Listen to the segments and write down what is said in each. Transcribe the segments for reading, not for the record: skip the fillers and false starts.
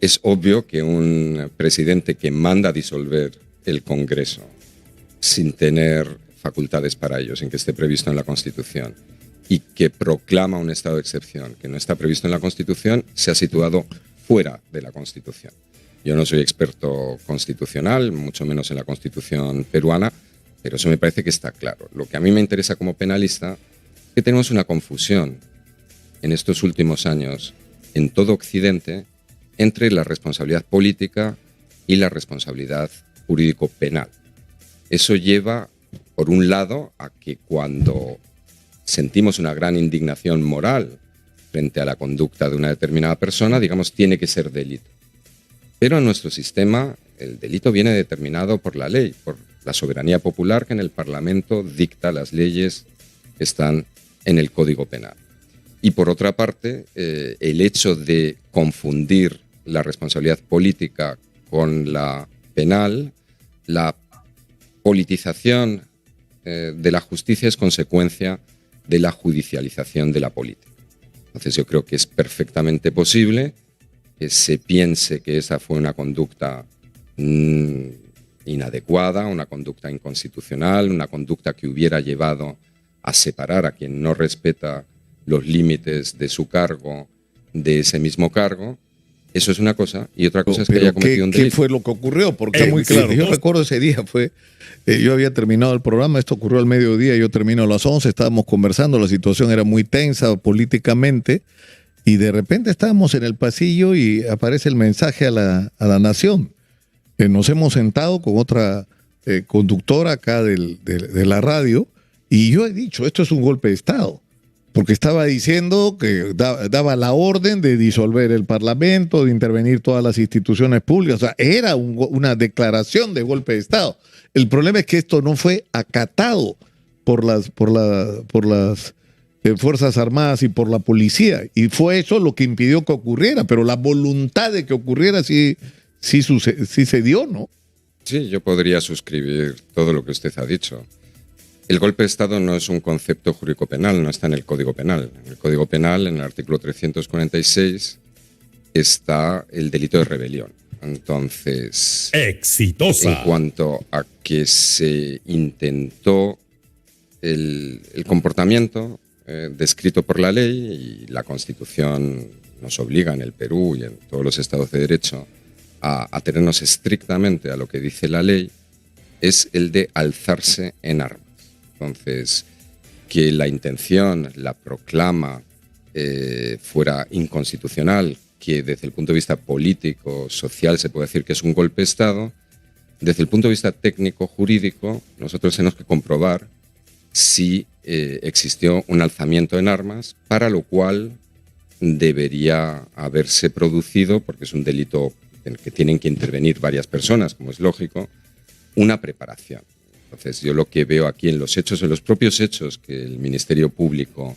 Es obvio que un presidente que manda a disolver el Congreso sin tener facultades para ello, sin que esté previsto en la Constitución, y que proclama un estado de excepción que no está previsto en la Constitución, se ha situado fuera de la Constitución. Yo no soy experto constitucional, mucho menos en la Constitución peruana, pero eso me parece que está claro. Lo que a mí me interesa como penalista es que tenemos una confusión en estos últimos años en todo Occidente entre la responsabilidad política y la responsabilidad jurídico-penal. Eso lleva, por un lado, a que cuando sentimos una gran indignación moral frente a la conducta de una determinada persona, digamos, tiene que ser delito. Pero en nuestro sistema el delito viene determinado por la ley, por la soberanía popular que en el Parlamento dicta las leyes que están en el Código Penal. Y por otra parte, el hecho de confundir la responsabilidad política con la penal, la politización de la justicia es consecuencia de la judicialización de la política. Entonces yo creo que es perfectamente posible que se piense que esa fue una conducta inadecuada, una conducta inconstitucional, una conducta que hubiera llevado a separar a quien no respeta los límites de su cargo de ese mismo cargo. Eso es una cosa, y otra cosa es que haya cometido un delito. ¿Qué fue lo que ocurrió? Porque es muy claro. Yo recuerdo ese día, yo había terminado el programa, esto ocurrió al mediodía, yo termino a las 11, estábamos conversando, la situación era muy tensa políticamente, y de repente estábamos en el pasillo y aparece el mensaje a la nación. Nos hemos sentado con otra conductora acá de la radio, y yo he dicho, esto es un golpe de Estado. Porque estaba diciendo que daba la orden de disolver el Parlamento, de intervenir todas las instituciones públicas. O sea, era una declaración de golpe de Estado. El problema es que esto no fue acatado por las Fuerzas Armadas y por la policía. Y fue eso lo que impidió que ocurriera. Pero la voluntad de que ocurriera sí se dio, ¿no? Sí, yo podría suscribir todo lo que usted ha dicho. El golpe de Estado no es un concepto jurídico-penal, no está en el Código Penal. En el Código Penal, en el artículo 346, está el delito de rebelión. Entonces, exitosa. En cuanto a que se intentó el comportamiento descrito por la ley, y la Constitución nos obliga en el Perú y en todos los estados de derecho a tenernos estrictamente a lo que dice la ley, es el de alzarse en armas. Entonces, que la intención, la proclama, fuera inconstitucional, que desde el punto de vista político, social, se puede decir que es un golpe de Estado, desde el punto de vista técnico, jurídico, nosotros tenemos que comprobar si existió un alzamiento en armas, para lo cual debería haberse producido, porque es un delito en el que tienen que intervenir varias personas, como es lógico, una preparación. Entonces, yo lo que veo aquí en los hechos, en los propios hechos que el Ministerio Público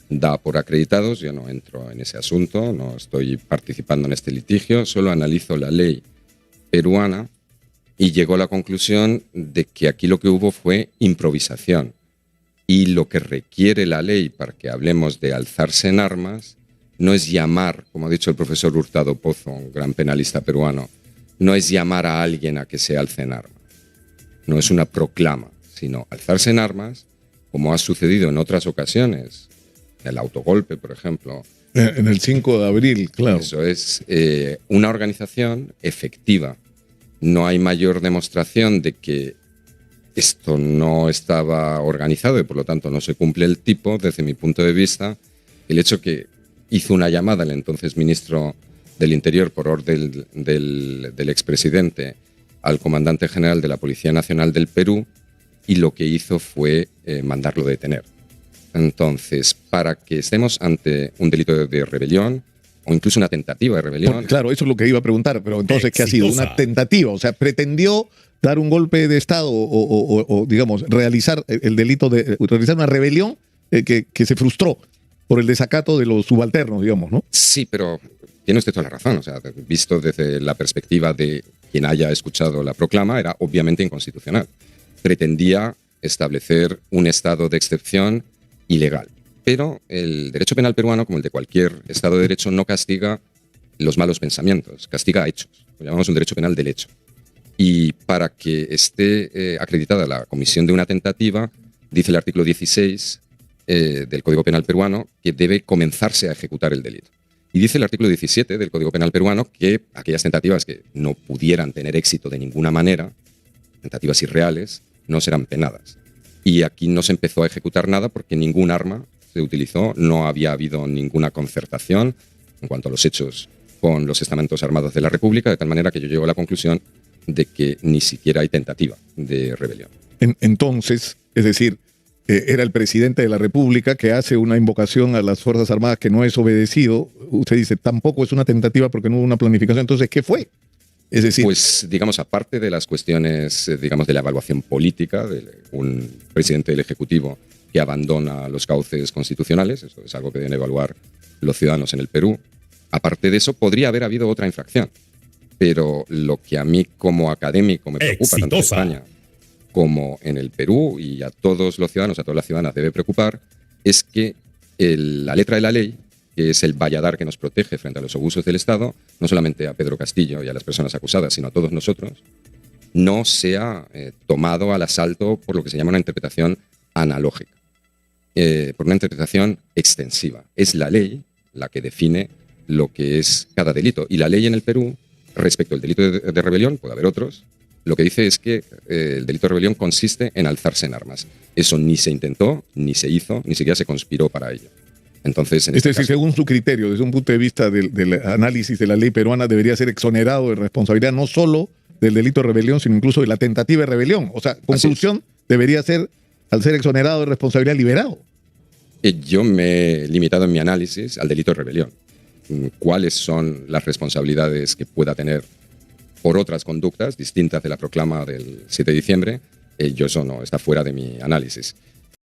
da por acreditados, yo no entro en ese asunto, no estoy participando en este litigio, solo analizo la ley peruana y llego a la conclusión de que aquí lo que hubo fue improvisación. Y lo que requiere la ley para que hablemos de alzarse en armas no es llamar, como ha dicho el profesor Hurtado Pozo, un gran penalista peruano, no es llamar a alguien a que se alce en armas. No es una proclama, sino alzarse en armas, como ha sucedido en otras ocasiones, el autogolpe, por ejemplo. En el 5 de abril, claro. Eso es una organización efectiva. No hay mayor demostración de que esto no estaba organizado y por lo tanto no se cumple el tipo, desde mi punto de vista, el hecho que hizo una llamada el entonces ministro del Interior por orden del expresidente al comandante general de la Policía Nacional del Perú, y lo que hizo fue mandarlo detener. Entonces, para que estemos ante un delito de rebelión o incluso una tentativa de rebelión... Claro, eso es lo que iba a preguntar, pero entonces, ¿qué ha sido? Una tentativa, o sea, pretendió dar un golpe de Estado o digamos, realizar el delito de realizar una rebelión que se frustró por el desacato de los subalternos, digamos, ¿no? Sí, pero tiene usted toda la razón. O sea, visto desde la perspectiva de quien haya escuchado la proclama, era obviamente inconstitucional. Pretendía establecer un estado de excepción ilegal. Pero el derecho penal peruano, como el de cualquier estado de derecho, no castiga los malos pensamientos, castiga hechos. Lo llamamos un derecho penal del hecho. Y para que esté acreditada la comisión de una tentativa, dice el artículo 16 del Código Penal peruano que debe comenzarse a ejecutar el delito. Y dice el artículo 17 del Código Penal peruano que aquellas tentativas que no pudieran tener éxito de ninguna manera, tentativas irreales, no serán penadas. Y aquí no se empezó a ejecutar nada porque ningún arma se utilizó, no había habido ninguna concertación en cuanto a los hechos con los estamentos armados de la República, de tal manera que yo llego a la conclusión de que ni siquiera hay tentativa de rebelión. Entonces, es decir, era el presidente de la República que hace una invocación a las Fuerzas Armadas que no es obedecido. Usted dice, tampoco es una tentativa porque no hubo una planificación. Entonces, ¿qué fue? Es decir, pues, digamos, aparte de las cuestiones, digamos, de la evaluación política de un presidente del Ejecutivo que abandona los cauces constitucionales, eso es algo que deben evaluar los ciudadanos en el Perú, aparte de eso, podría haber habido otra infracción. Pero lo que a mí como académico me preocupa, tanto en España como en el Perú, y a todos los ciudadanos, a todas las ciudadanas debe preocupar, es que la letra de la ley, que es el valladar que nos protege frente a los abusos del Estado, no solamente a Pedro Castillo y a las personas acusadas, sino a todos nosotros, no sea tomado al asalto por lo que se llama una interpretación analógica, por una interpretación extensiva. Es la ley la que define lo que es cada delito. Y la ley en el Perú, respecto al delito de rebelión, puede haber otros, lo que dice es que el delito de rebelión consiste en alzarse en armas. Eso ni se intentó, ni se hizo, ni siquiera se conspiró para ello. Entonces, es decir, según su criterio, desde un punto de vista del análisis de la ley peruana, debería ser exonerado de responsabilidad no solo del delito de rebelión, sino incluso de la tentativa de rebelión. O sea, conclusión, debería ser, al ser exonerado de responsabilidad, liberado. Yo me he limitado en mi análisis al delito de rebelión. ¿Cuáles son las responsabilidades que pueda tener por otras conductas distintas de la proclama del 7 de diciembre? Eso no está fuera de mi análisis.